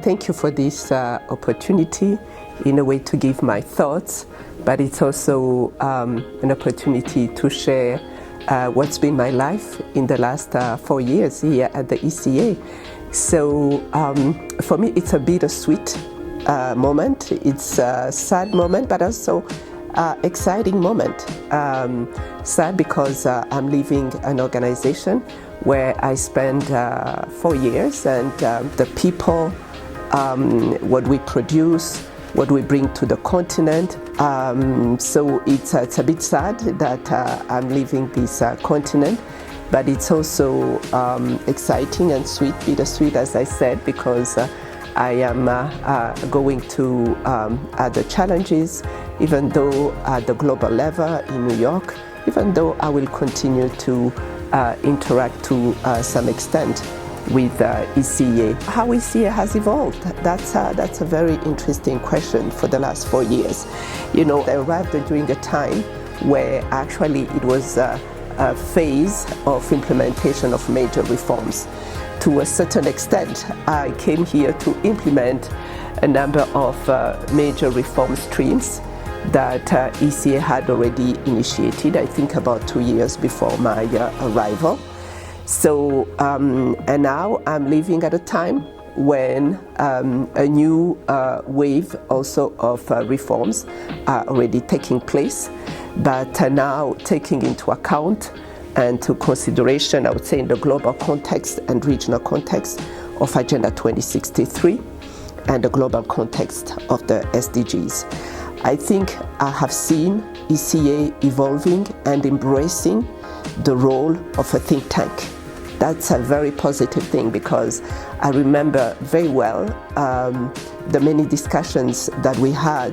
Thank you for this opportunity, in a way, to give my thoughts, but it's also an opportunity to share what's been my life in the last 4 years here at the ECA. So for me, it's a bittersweet moment. It's a sad moment, but also exciting moment. Sad because I'm leaving an organization where I spent 4 years, and the people, what we produce, what we bring to the continent. So it's a bit sad that I'm leaving this continent, but it's also exciting and sweet, bittersweet, as I said, because I am going to other challenges, even though at the global level in New York, even though I will continue to interact to some extent with ECA. How ECA has evolved, that's a very interesting question for the last 4 years. You know, I arrived during a time where actually it was a phase of implementation of major reforms. To a certain extent, I came here to implement a number of major reform streams that ECA had already initiated, I think about 2 years before my arrival. So, and now I'm leaving at a time when a new wave also of reforms are already taking place, but now taking into account and to consideration, I would say, in the global context and regional context of Agenda 2063 and the global context of the SDGs. I think I have seen ECA evolving and embracing the role of a think tank. That's a very positive thing, because I remember very well the many discussions that we had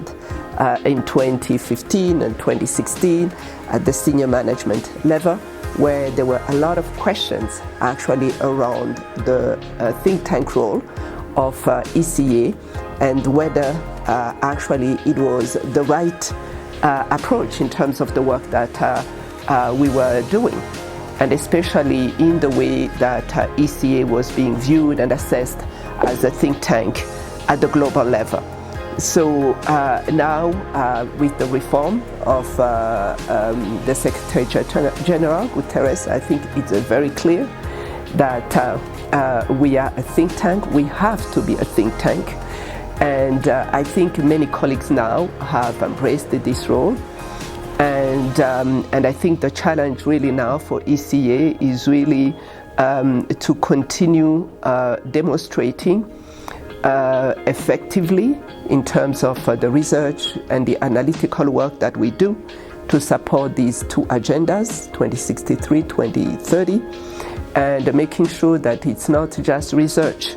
in 2015 and 2016 at the senior management level, where there were a lot of questions actually around the think tank role of ECA and whether actually it was the right approach in terms of the work that we were doing, and especially in the way that ECA was being viewed and assessed as a think tank at the global level. So now with the reform of the Secretary General Guterres, I think it's very clear that we are a think tank. We have to be a think tank. And I think many colleagues now have embraced this role. And I think the challenge really now for ECA is really to continue demonstrating effectively in terms of the research and the analytical work that we do to support these two agendas, 2063, 2030, and making sure that it's not just research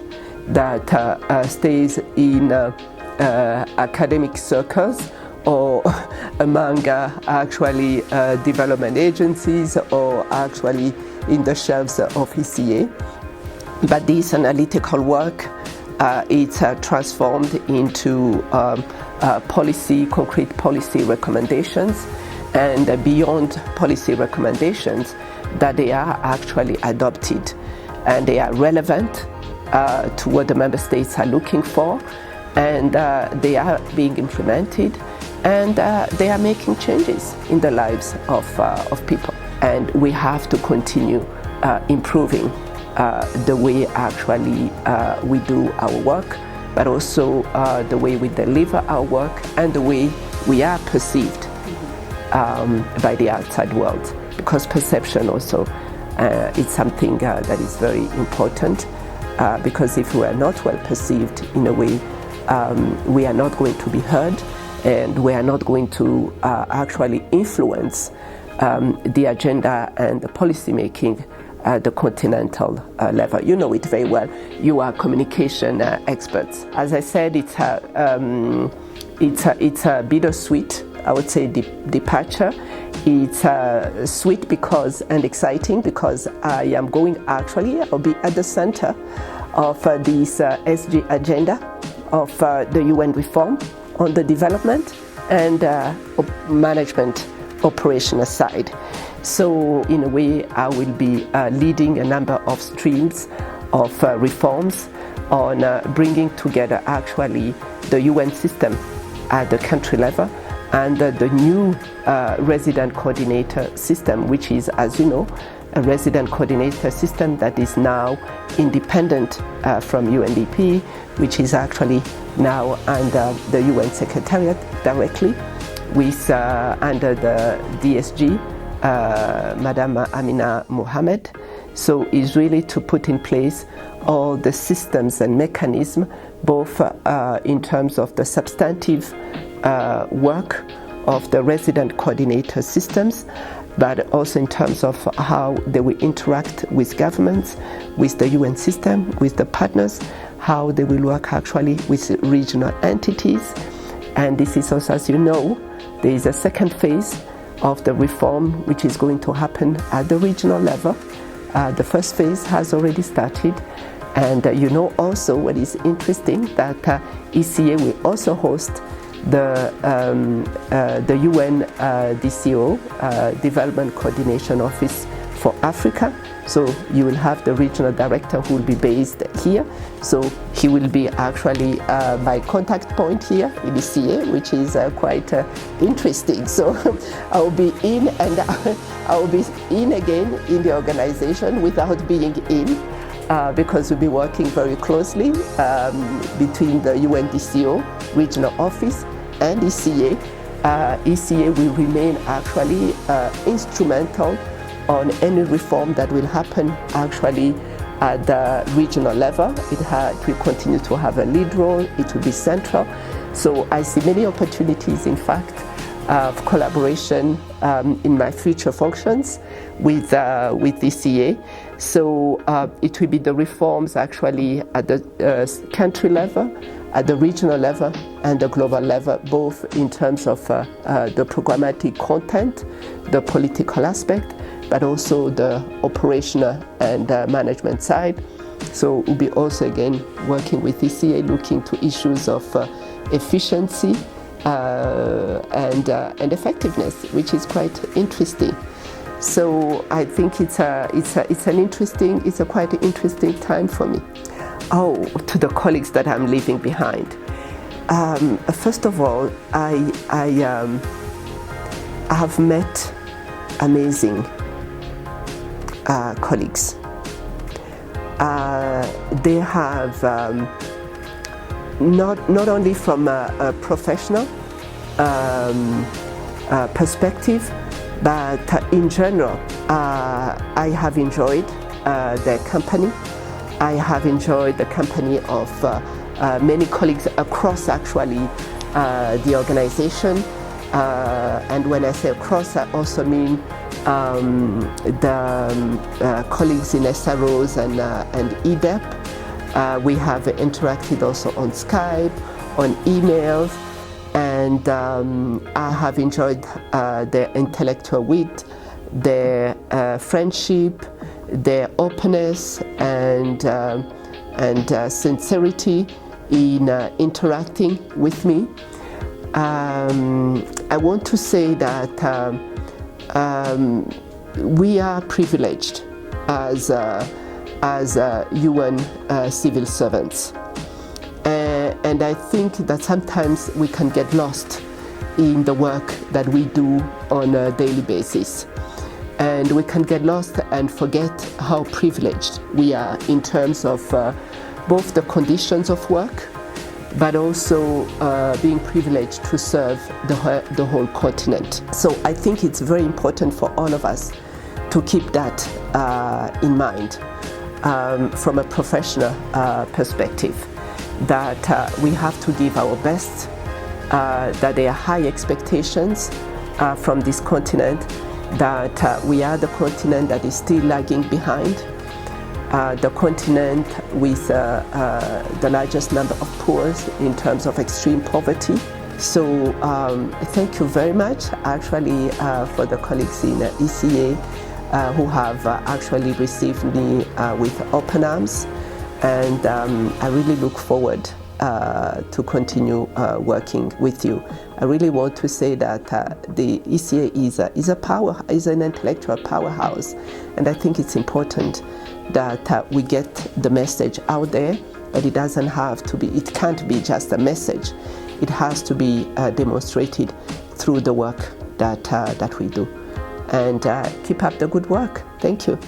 that stays in academic circles or among actually development agencies or actually in the shelves of ECA. But this analytical work, it's transformed into concrete policy recommendations, and beyond policy recommendations, that they are actually adopted and they are relevant to what the member states are looking for, and they are being implemented, and they are making changes in the lives of people. And we have to continue improving the way actually we do our work, but also the way we deliver our work and the way we are perceived by the outside world. Because perception also is something that is very important, because if we are not well perceived in a way, we are not going to be heard, and we are not going to actually influence the agenda and the policy making at the continental level. You know it very well. You are communication experts. As I said, it's a bittersweet, I would say, departure. It's sweet because and exciting because I am going I'll be at the center of this SG agenda of the UN reform on the development and management operational side. So in a way, I will be leading a number of streams of reforms on bringing together actually the UN system at the country level and the new resident coordinator system, which is, as you know, a resident coordinator system that is now independent from UNDP, which is actually now under the UN Secretariat directly, with under the DSG, Madam Amina Mohamed. So it's really to put in place all the systems and mechanisms, both in terms of the substantive work of the resident coordinator systems, but also in terms of how they will interact with governments, with the UN system, with the partners, how they will work actually with regional entities. And this is also, as you know, there is a second phase of the reform which is going to happen at the regional level. The first phase has already started, and you know also what is interesting, that ECA will also host the UN DCO, Development Coordination Office for Africa. So you will have the regional director who will be based here. So he will be actually my contact point here in ECA, which is quite interesting. So I will be in, and I will be in again in the organization without being in. Because we'll be working very closely between the UNDCO regional office and ECA. ECA will remain actually instrumental on any reform that will happen actually at the regional level. It will continue to have a lead role, it will be central. So I see many opportunities, in fact, of collaboration in my future functions with ECA. So it will be the reforms actually at the country level, at the regional level, and the global level, both in terms of the programmatic content, the political aspect, but also the operational and management side. So we'll be also again working with ECA, looking to issues of efficiency and effectiveness, which is quite interesting. So I think it's a quite interesting time for me. Oh, to the colleagues that I'm leaving behind. First of all, I have met amazing colleagues. They have not only from a professional perspective, but in general, I have enjoyed their company. I have enjoyed the company of many colleagues across actually the organization. And when I say across, I also mean the colleagues in SROs and EDEP. We have interacted also on Skype, on emails, and I have enjoyed their intellectual wit, their friendship, their openness and sincerity in interacting with me. I want to say that we are privileged as UN civil servants. And I think that sometimes we can get lost in the work that we do on a daily basis. And we can get lost and forget how privileged we are in terms of both the conditions of work, but also being privileged to serve the whole continent. So I think it's very important for all of us to keep that in mind from a professional perspective, that we have to give our best, that there are high expectations from this continent, that we are the continent that is still lagging behind, the continent with the largest number of poor in terms of extreme poverty. So thank you very much actually for the colleagues in ECA who have actually received me with open arms, and I really look forward to continue working with you. I really want to say that the ECA is an intellectual powerhouse, and I think it's important that we get the message out there but it doesn't have to be, it can't be just a message. It has to be demonstrated through the work that we do. And keep up the good work. Thank you.